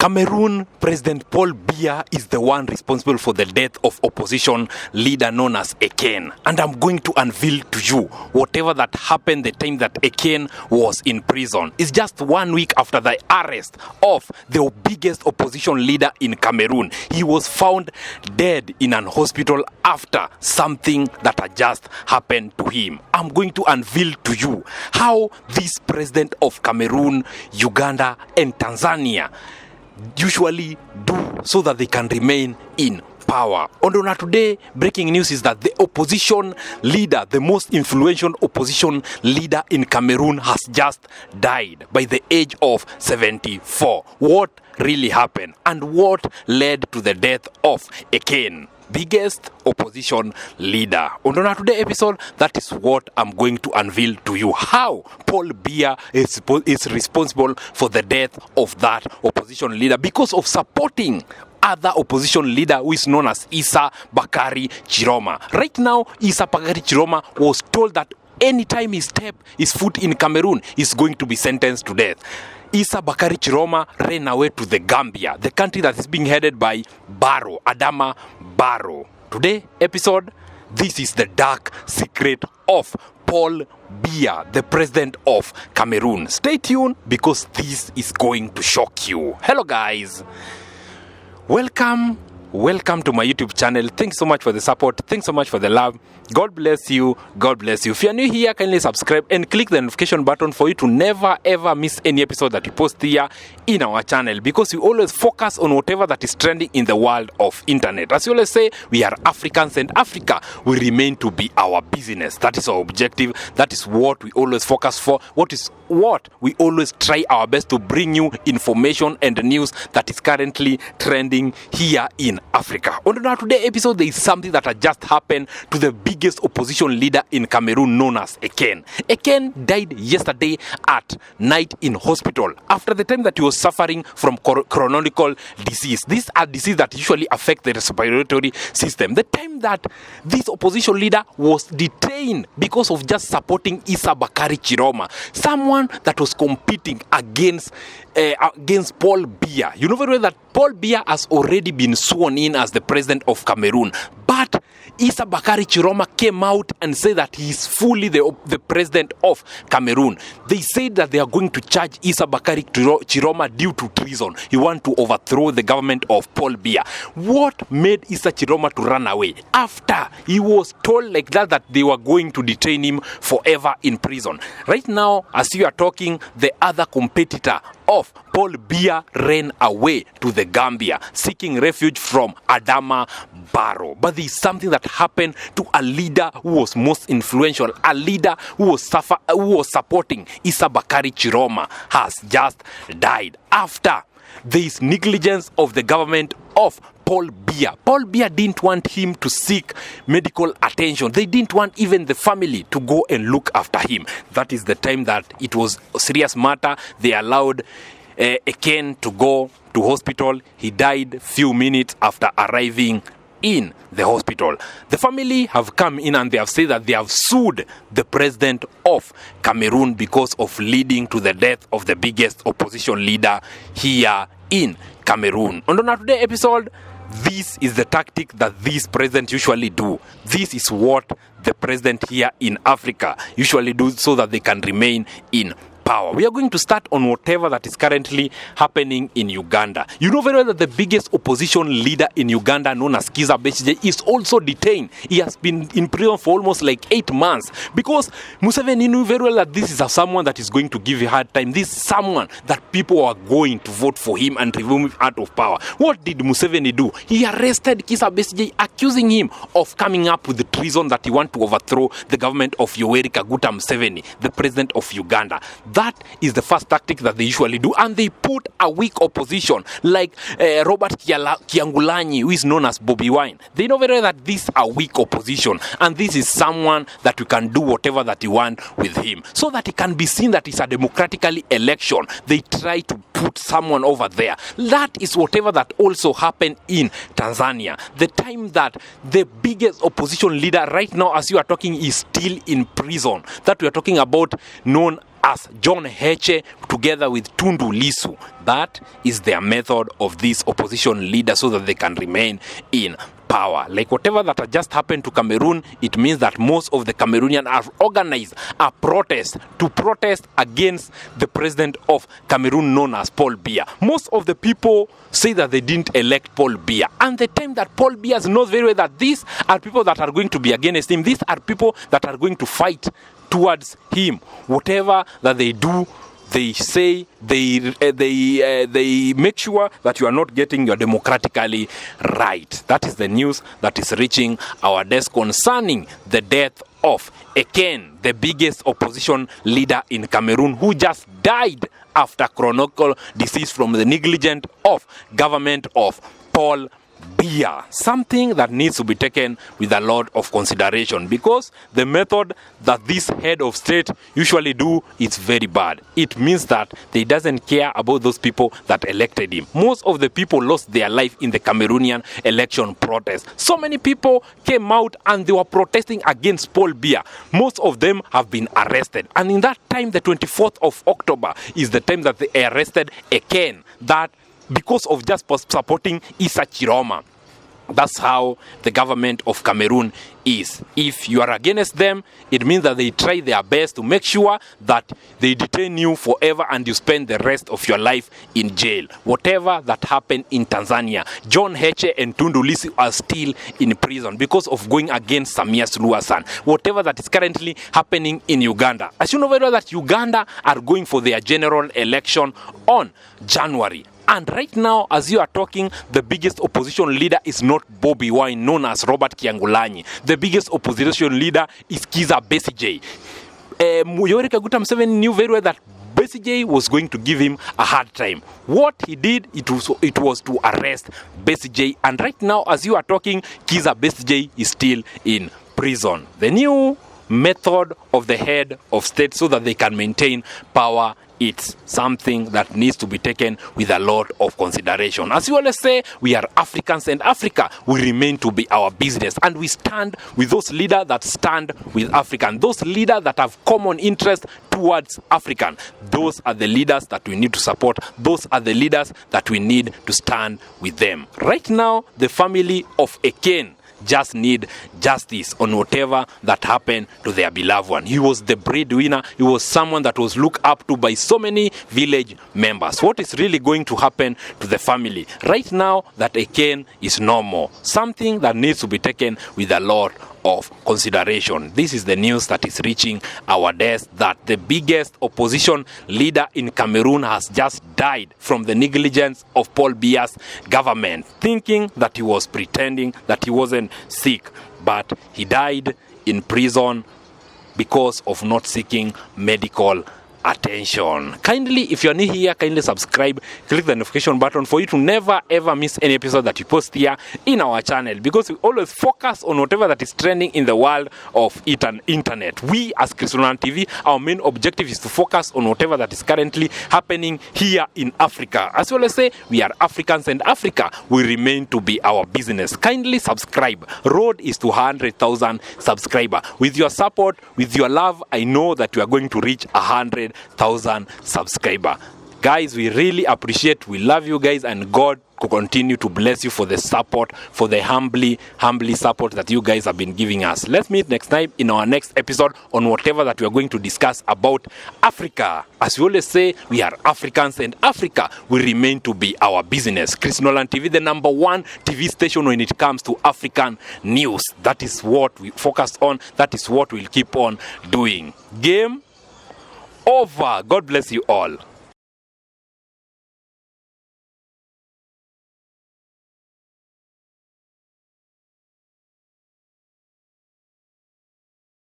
Cameroon President Paul Biya is the one responsible for the death of opposition leader known as Eken. And I'm going to unveil to you whatever that happened the time that Eken was in prison. It's just 1 week after the arrest of the biggest opposition leader in Cameroon. He was found dead in an hospital after something that had just happened to him. I'm going to unveil to you how this president of Cameroon, Uganda, and Tanzania usually do so that they can remain in power. On today, breaking news is that the opposition leader, the most influential opposition leader in Cameroon, has just died by the age of 74. What really happened and what led to the death of Eken, biggest opposition leader? On today's episode, that is what I'm going to unveil to you. How Paul Biya is responsible for the death of that opposition leader because of supporting other opposition leader who is known as Issa Bakari Chiroma. Right now, Issa Bakari Chiroma was told that anytime he step his foot in Cameroon, he's going to be sentenced to death. Issa Bakari Chiroma ran away to the Gambia, the country that is being headed by Adama Barrow. Today episode, this is the dark secret of Paul Biya, the president of Cameroon. Stay tuned because this is going to shock you. Hello guys. Welcome to my YouTube channel. Thanks so much for the support. Thanks so much for the love. God bless you. God bless you. If you are new here, kindly subscribe and click the notification button for you to never ever miss any episode that we post here in our channel, because we always focus on whatever that is trending in the world of internet. As we always say, we are Africans and Africa will remain to be our business. That is our objective. That is what we always focus for. What we always try our best to bring you information and news that is currently trending here in Africa. On today's episode, there is something that had just happened to the biggest opposition leader in Cameroon known as Eken. Eken died yesterday at night in hospital after the time that he was suffering from chronic disease. These are diseases that usually affect the respiratory system. The time that this opposition leader was detained because of just supporting Issa Bakari Chiroma, someone that was competing against Paul Biya. You know very well that Paul Biya has already been sworn in as the president of Cameroon, but Issa Bakari Chiroma came out and said that he is fully the president of Cameroon. They said that they are going to charge Issa Bakari Chiroma due to treason. He want to overthrow the government of Paul Biya. What made Issa Chiroma to run away? After he was told like that they were going to detain him forever in prison. Right now, as you are talking, the other competitor of Paul Biya ran away to the Gambia, seeking refuge from Adama Barrow. But there is something that happened to a leader who was most influential, a leader who was supporting Issa Bakari Chiroma, has just died after this negligence of the government of Paul Biya. Paul Biya didn't want him to seek medical attention. They didn't want even the family to go and look after him. That is the time that it was a serious matter. They allowed Eken to go to hospital. He died few minutes after arriving in the hospital. The family have come in and they have said that they have sued the president of Cameroon because of leading to the death of the biggest opposition leader here in Cameroon. On today's episode, this is the tactic that this president usually do. This is what the president here in Africa usually do so that they can remain in power. We are going to start on whatever that is currently happening in Uganda. You know very well that the biggest opposition leader in Uganda, known as Kizza Besigye, is also detained. He has been in prison for almost like 8 months because Museveni knew very well that this is someone that is going to give a hard time. This is someone that people are going to vote for him and remove him out of power. What did Museveni do? He arrested Kizza Besigye, accusing him of coming up with the treason that he want to overthrow the government of Yoweri Kaguta Museveni, the president of Uganda. That is the first tactic that they usually do, and they put a weak opposition like Robert Kyangulanyi, who is known as Bobi Wine. They know very well that this is a weak opposition, and this is someone that you can do whatever that you want with him, so that it can be seen that it's a democratically election. They try to put someone over there. That is whatever that also happened in Tanzania. The time that the biggest opposition leader right now, as you are talking, is still in prison. That we are talking about, known as John Heche together with Tundu Lissu. That is their method of these opposition leaders so that they can remain in power. Like whatever that had just happened to Cameroon, it means that most of the Cameroonians have organized a protest to protest against the president of Cameroon known as Paul Biya. Most of the people say that they didn't elect Paul Biya. And the time that Paul Biya knows very well that these are people that are going to be against him, these are people that are going to fight towards him. Whatever that they do, they say, they make sure that you are not getting your democratically right. That is the news that is reaching our desk concerning the death of Eken, the biggest opposition leader in Cameroon, who just died after chronic disease from the negligence of government of Paul Biya. Something that needs to be taken with a lot of consideration, because the method that this head of state usually do is very bad. It means that they doesn't care about those people that elected him. Most of the people lost their life in the Cameroonian election protest. So many people came out and they were protesting against Paul Biya. Most of them have been arrested. And in that time, the 24th of October is the time that they arrested Eken, that because of just supporting Issa Chiroma. That's how the government of Cameroon is. If you are against them, it means that they try their best to make sure that they detain you forever and you spend the rest of your life in jail. Whatever that happened in Tanzania, John Heche and Tundu Lissu are still in prison because of going against Samia Suluhu Hassan. Whatever that is currently happening in Uganda. As you know very well that Uganda are going for their general election on January. And right now, as you are talking, the biggest opposition leader is not Bobi Wine, known as Robert Kyangulanyi. The biggest opposition leader is Kizza Besigye. Yoweri Kaguta Museveni knew very well that Besigye was going to give him a hard time. What he did, it was to arrest Besigye. And right now, as you are talking, Kizza Besigye is still in prison. The new method of the head of state so that they can maintain power, it's something that needs to be taken with a lot of consideration. As you always say, we are Africans, and Africa will remain to be our business. And we stand with those leaders that stand with African. Those leaders that have common interest towards African. Those are the leaders that we need to support. Those are the leaders that we need to stand with them. Right now, the family of Eken just need justice on whatever that happened to their beloved one. He was the breadwinner. He was someone that was looked up to by so many village members. What is really going to happen to the family? Right now, that Eken is no more. Something that needs to be taken with a lot of consideration. This is the news that is reaching our desk, that the biggest opposition leader in Cameroon has just died from the negligence of Paul Biya's government, thinking that he was pretending that he wasn't sick, but he died in prison because of not seeking medical attention. Kindly, if you're new here, kindly subscribe, click the notification button for you to never ever miss any episode that we post here in our channel, because we always focus on whatever that is trending in the world of internet. We as Christian TV, our main objective is to focus on whatever that is currently happening here in Africa. As well as say, we are Africans, and Africa will remain to be our business. Kindly subscribe. Road is to 100,000 subscribers. With your support, with your love, I know that we are going to reach 100,000 subscribers. Guys, we really appreciate, we love you guys, and God to continue to bless you for the support, for the humbly support that you guys have been giving us. Let's meet next time in our next episode on whatever that we are going to discuss about Africa. As we always say, we are Africans, and Africa will remain to be our business. Chris Nolan TV, the #1 TV station when it comes to African news. That is what we focus on. That is what we'll keep on doing. Game over. God bless you all.